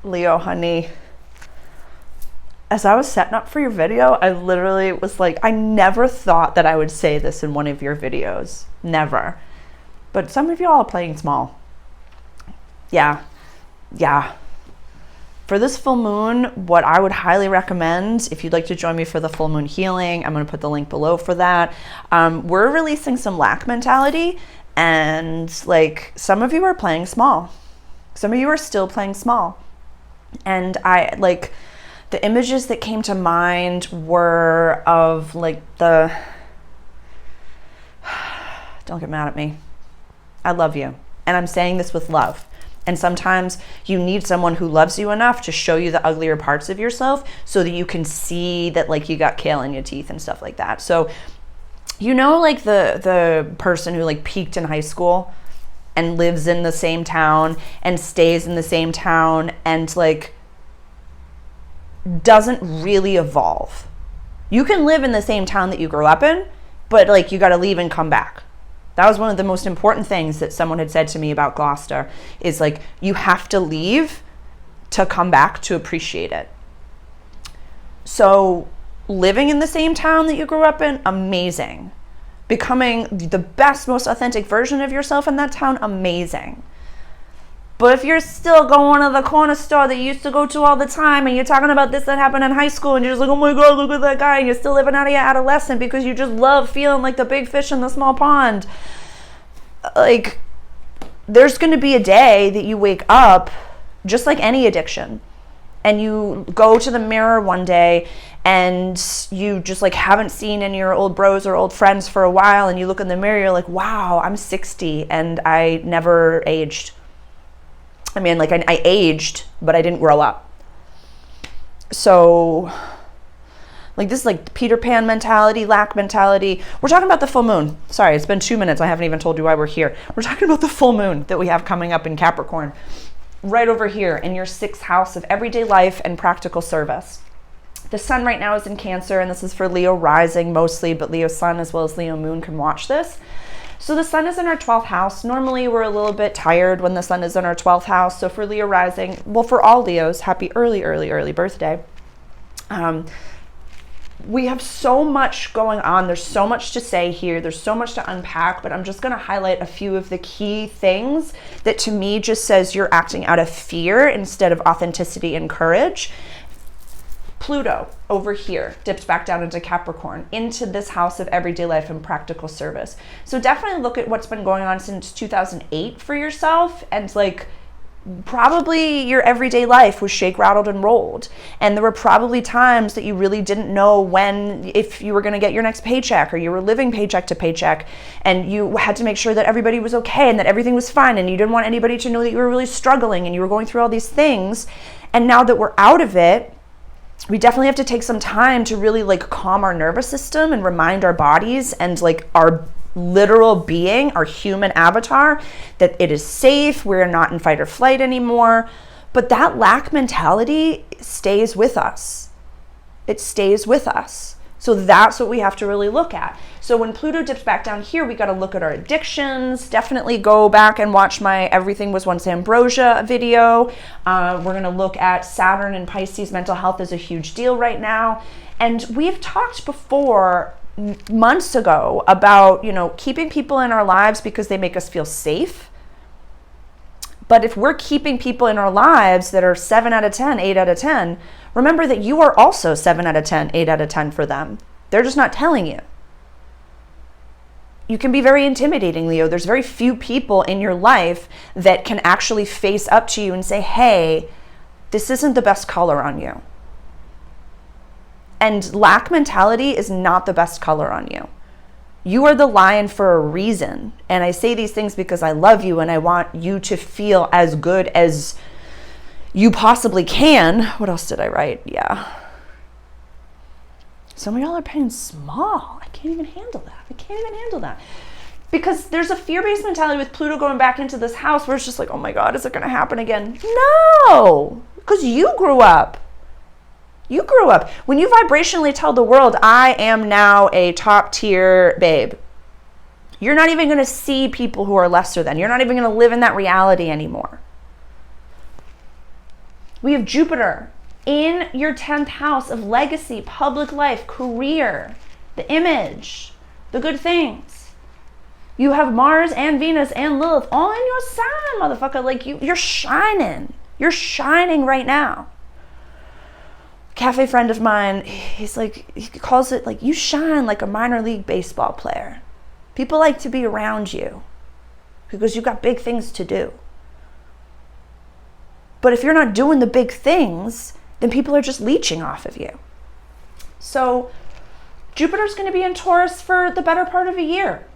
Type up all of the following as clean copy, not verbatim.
Leo, honey, as I was setting up for your video, I literally was like, I never thought that I would say this in one of your videos. Never. But some of y'all are playing small. Yeah. For this full moon, what I would highly recommend, if you'd like to join me for the full moon healing, I'm going to put the link below for that. We're releasing some lack mentality, and like some of you are playing small. Some of you are still playing small. And I like the images that came to mind were of like don't get mad at me. I love you. And I'm saying this with love. And sometimes you need someone who loves you enough to show you the uglier parts of yourself so that you can see that like you got kale in your teeth and stuff like that. So, you know, like the person who like peaked in high school and lives in the same town and stays in the same town and like doesn't really evolve. You can live in the same town that you grew up in, but like you got to leave and come back. That was one of the most important things that someone had said to me about Gloucester is like, you have to leave to come back to appreciate it. So living in the same town that you grew up in, amazing. Becoming the best, most authentic version of yourself in that town, amazing. But if you're still going to the corner store that you used to go to all the time and you're talking about this that happened in high school and you're just like, oh my God, look at that guy, and you're still living out of your adolescent because you just love feeling like the big fish in the small pond, like there's going to be a day that you wake up just like any addiction and you go to the mirror one day and you just like haven't seen any of your old bros or old friends for a while, and you look in the mirror, you're like, wow, I'm 60 and I never aged. I mean, like I aged, but I didn't grow up. So like this is like Peter Pan mentality, lack mentality. We're talking about the full moon. Sorry, it's been 2 minutes. I haven't even told you why we're here. We're talking about the full moon that we have coming up in Capricorn, right over here in your 6th house of everyday life and practical service. The sun right now is in Cancer, and this is for Leo rising mostly, but Leo sun as well as Leo moon can watch this. So the sun is in our 12th house. Normally we're a little bit tired when the sun is in our 12th house. So for Leo rising, well, for all Leos, happy early birthday. We have so much going on. There's so much to say here. There's so much to unpack, but I'm just going to highlight a few of the key things that to me just says you're acting out of fear instead of authenticity and courage. Pluto over here dips back down into Capricorn, into this house of everyday life and practical service. So definitely look at what's been going on since 2008 for yourself, and like probably your everyday life was shake, rattled, and rolled. And there were probably times that you really didn't know if you were going to get your next paycheck, or you were living paycheck to paycheck, and you had to make sure that everybody was okay and that everything was fine, and you didn't want anybody to know that you were really struggling and you were going through all these things. And now that we're out of it, we definitely have to take some time to really like calm our nervous system and remind our bodies and like our literal being, our human avatar, that it is safe. We're not in fight or flight anymore. But that lack mentality stays with us. It stays with us. So that's what we have to really look at. So when Pluto dips back down here, we got to look at our addictions. Definitely go back and watch my Everything Was Once Ambrosia video. We're going to look at Saturn and Pisces. Mental health is a huge deal right now. And we've talked before, months ago, about, you know, keeping people in our lives because they make us feel safe. But if we're keeping people in our lives that are 7 out of 10, 8 out of 10, remember that you are also 7 out of 10, 8 out of 10 for them. They're just not telling you. You can be very intimidating, Leo. There's very few people in your life that can actually face up to you and say, hey, this isn't the best color on you. And lack mentality is not the best color on you. You are the lion for a reason. And I say these things because I love you and I want you to feel as good as you possibly can. What else did I write? Yeah. Some of y'all are playing small. I can't even handle that. Because there's a fear-based mentality with Pluto going back into this house where it's just like, oh my God, is it going to happen again? No, because you grew up. You grew up. When you vibrationally tell the world, I am now a top tier babe, you're not even going to see people who are lesser than. You're not even going to live in that reality anymore. We have Jupiter in your 10th house of legacy, public life, career, the image, the good things. You have Mars and Venus and Lilith all in your sign, motherfucker. Like you're shining. You're shining right now. Cafe friend of mine, he calls it like you shine like a minor league baseball player. People like to be around you because you've got big things to do. But if you're not doing the big things, then people are just leeching off of you. So Jupiter's going to be in Taurus for the better part of a year.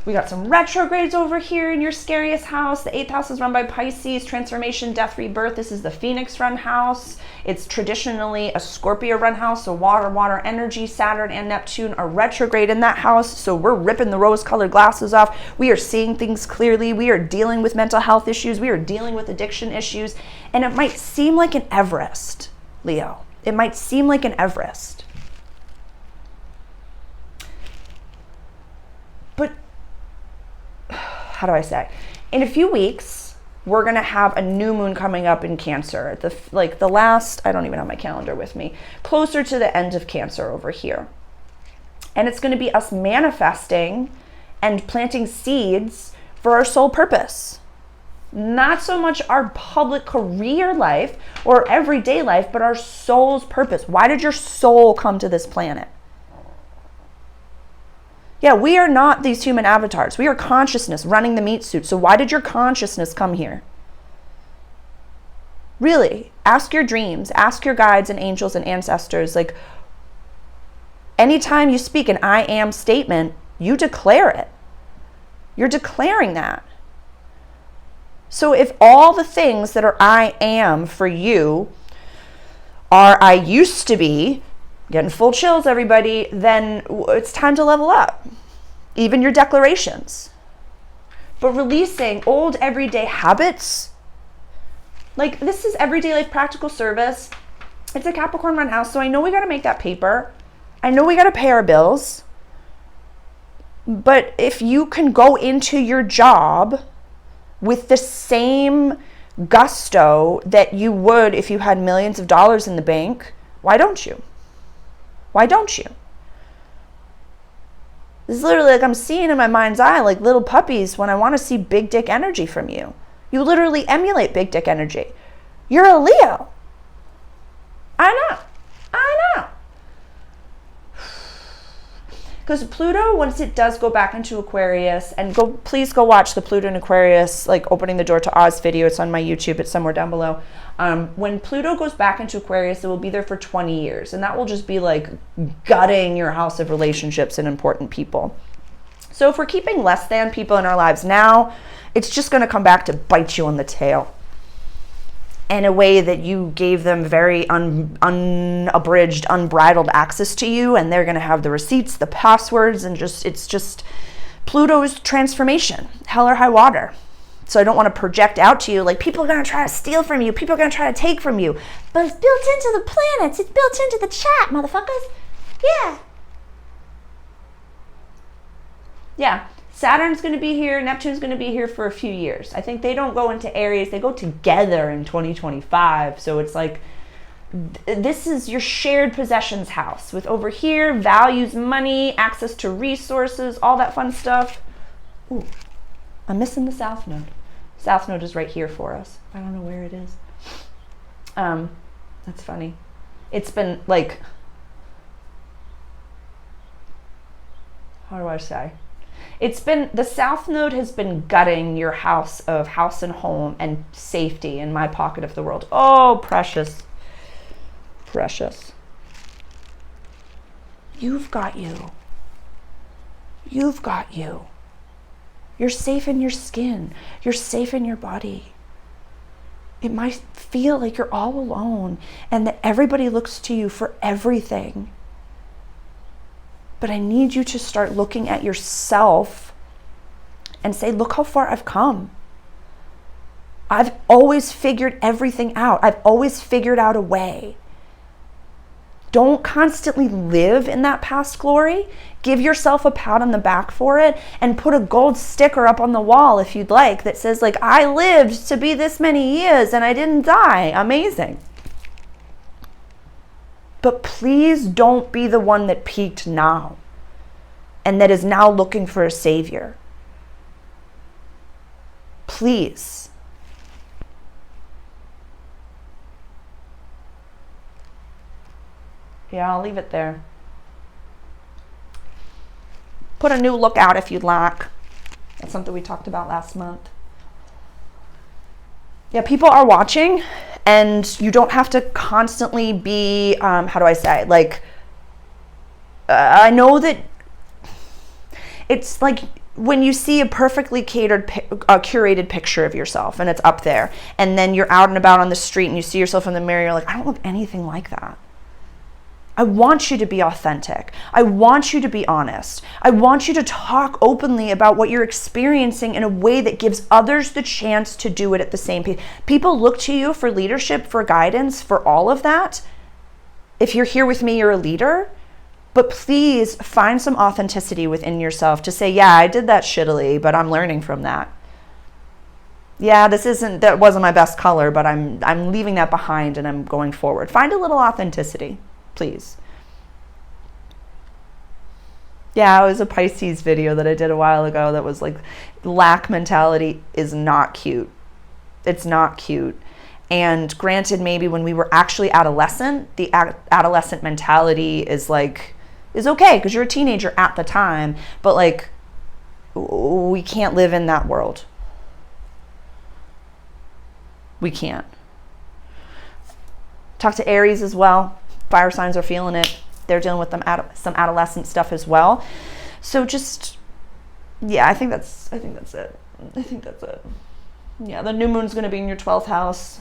We got some retrogrades over here in your scariest house. The 8th house is run by Pisces, transformation, death, rebirth. This is the Phoenix run house. It's traditionally a Scorpio run house, so water energy. Saturn and Neptune are retrograde in that house, so we're ripping the rose-colored glasses off. We are seeing things clearly. We are dealing with mental health issues. We are dealing with addiction issues. And it might seem like an Everest, Leo. It might seem like an Everest. But how do I say? In a few weeks, we're going to have a new moon coming up in Cancer. The last, I don't even have my calendar with me, closer to the end of Cancer over here. And it's going to be us manifesting and planting seeds for our soul purpose. Not so much our public career life or everyday life, but our soul's purpose. Why did your soul come to this planet? Yeah, we are not these human avatars. We are consciousness running the meat suit. So why did your consciousness come here? Really, ask your dreams, ask your guides and angels and ancestors. Like, anytime you speak an I am statement, you declare it. You're declaring that. So if all the things that are I am for you are I used to be, getting full chills, everybody, then it's time to level up. Even your declarations. But releasing old everyday habits, like this is everyday life practical service. It's a Capricorn run house, so I know we got to make that paper. I know we got to pay our bills. But if you can go into your job with the same gusto that you would if you had millions of dollars in the bank, why don't you? Why don't you? This is literally like I'm seeing in my mind's eye like little puppies when I want to see big dick energy from you. You literally emulate big dick energy. You're a Leo. I know. Because Pluto, once it does go back into Aquarius, and please go watch the Pluto in Aquarius, like opening the door to Oz video. It's on my YouTube. It's somewhere down below. When Pluto goes back into Aquarius, it will be there for 20 years. And that will just be like gutting your house of relationships and important people. So if we're keeping less than people in our lives now, it's just going to come back to bite you on the tail. In a way that you gave them very unabridged, unbridled access to you, and they're going to have the receipts, the passwords, and it's just Pluto's transformation, hell or high water. So I don't want to project out to you like people are going to try to steal from you, people are going to try to take from you, but it's built into the planets, it's built into the chat, motherfuckers. Yeah. Saturn's going to be here, Neptune's going to be here for a few years. I think they don't go into Aries, they go together in 2025. So it's like, this is your shared possessions house with over here, values, money, access to resources, all that fun stuff. Ooh, I'm missing the South Node. South Node is right here for us. I don't know where it is. That's funny. It's been like, how do I say? The South Node has been gutting your house of house and home and safety in my pocket of the world. Oh, precious. Precious. You've got you. You've got you. You're safe in your skin. You're safe in your body. It might feel like you're all alone and that everybody looks to you for everything. But I need you to start looking at yourself and say, look how far I've come. I've always figured everything out. I've always figured out a way. Don't constantly live in that past glory. Give yourself a pat on the back for it and put a gold sticker up on the wall if you'd like that says like, I lived to be this many years and I didn't die. Amazing. But please don't be the one that peaked now and that is now looking for a savior. Please. Yeah, I'll leave it there. Put a new look out if you'd like. That's something we talked about last month. Yeah, people are watching and you don't have to constantly be, how do I say, like, I know that it's like when you see a perfectly curated picture of yourself and it's up there and then you're out and about on the street and you see yourself in the mirror, you're like, I don't look anything like that. I want you to be authentic. I want you to be honest. I want you to talk openly about what you're experiencing in a way that gives others the chance to do it at the same pace. People look to you for leadership, for guidance, for all of that. If you're here with me, you're a leader. But please find some authenticity within yourself to say, yeah, I did that shittily, but I'm learning from that. Yeah, that wasn't my best color, but I'm leaving that behind and I'm going forward. Find a little authenticity. Please. Yeah, it was a Pisces video that I did a while ago that was like, lack mentality is not cute. It's not cute. And granted, maybe when we were actually adolescent, the adolescent mentality is okay because you're a teenager at the time, but like, we can't live in that world. We can't. Talk to Aries as well. Fire signs are feeling it. They're dealing with some adolescent stuff as well. So just, yeah, I think that's it. Yeah, the new moon's going to be in your 12th house.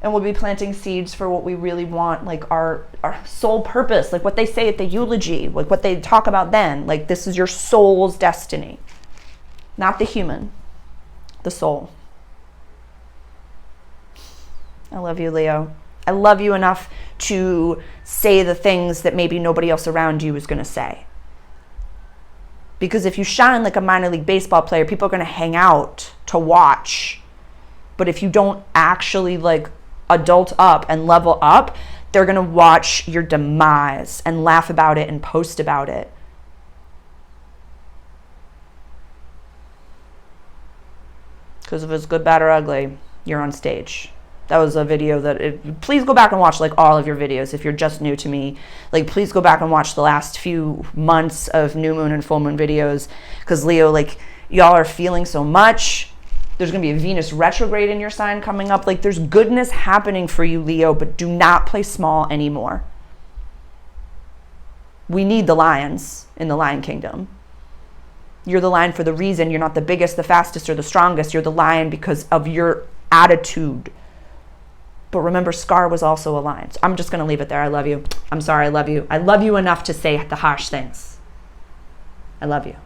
And we'll be planting seeds for what we really want, like our soul purpose, like what they say at the eulogy, like what they talk about then. Like this is your soul's destiny. Not the human, the soul. I love you, Leo. I love you enough to say the things that maybe nobody else around you is going to say. Because if you shine like a minor league baseball player, people are going to hang out to watch. But if you don't actually like adult up and level up, they're going to watch your demise and laugh about it and post about it. Because if it's good, bad, or ugly, you're on stage. That was a video please go back and watch like all of your videos. If you're just new to me, like please go back and watch the last few months of new moon and full moon videos. Because Leo, like y'all are feeling so much. There's going to be a Venus retrograde in your sign coming up. Like there's goodness happening for you, Leo, but do not play small anymore. We need the lions in the Lion Kingdom. You're the lion for the reason. You're not the biggest, the fastest, or the strongest. You're the lion because of your attitude. But remember, Scar was also a lion. So I'm just going to leave it there. I love you. I'm sorry, I love you. I love you enough to say the harsh things. I love you.